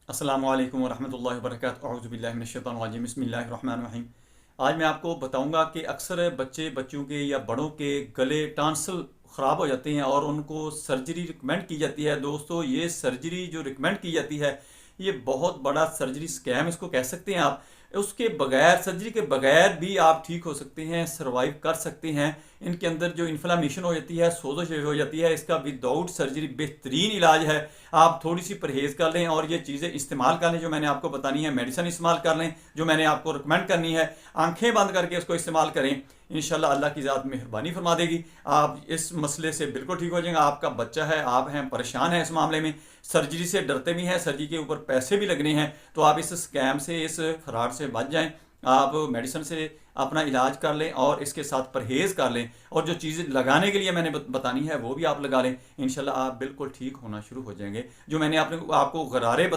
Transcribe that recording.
अस्सलामु अलैकुम वरहमतुल्लाहि वबरकातुहू अऊज़ु बिल्लाहि मिनश शैतानिर रजीम बिस्मिल्लाहिर रहमानिर रहीम। आज मैं आपको बताऊंगा कि अक्सर बच्चों के या बड़ों के गले टॉन्सिल ख़राब हो जाते हैं और उनको सर्जरी रिकमेंड की जाती है। दोस्तों, ये सर्जरी जो रिकमेंड की जाती है, ये बहुत बड़ा सर्जरी स्कैम इसको कह सकते हैं आप। उसके बगैर, सर्जरी के बगैर भी आप ठीक हो सकते हैं, सर्वाइव कर सकते हैं। इनके अंदर जो इन्फ्लामेशन हो जाती है, सोजश हो जाती है, इसका विदाउट सर्जरी बेहतरीन इलाज है। आप थोड़ी सी परहेज़ कर लें और ये चीज़ें इस्तेमाल कर लें जो मैंने आपको बतानी है। मेडिसिन इस्तेमाल कर लें जो मैंने आपको रिकमेंड करनी है। आंखें बंद करके उसको इस्तेमाल करें। इंशाल्लाह अल्लाह की ज़ात मेहरबानी फरमा देगी। आप इस मसले से बिल्कुल ठीक हो जाएंगे। आपका बच्चा है, आप हैं परेशान हैं इस मामले में, सर्जरी से डरते भी हैं, सर्जरी के ऊपर पैसे भी लगने हैं, तो आप इस स्कैम से, इस फ्रॉड से बच जाएं। आप मेडिसिन से अपना इलाज कर लें और इसके साथ परहेज़ कर लें, और जो चीज़ें लगाने के लिए मैंने बतानी है वो भी आप लगा लें। इंशाल्लाह आप बिल्कुल ठीक होना शुरू हो जाएंगे। जो मैंने आपको गरारे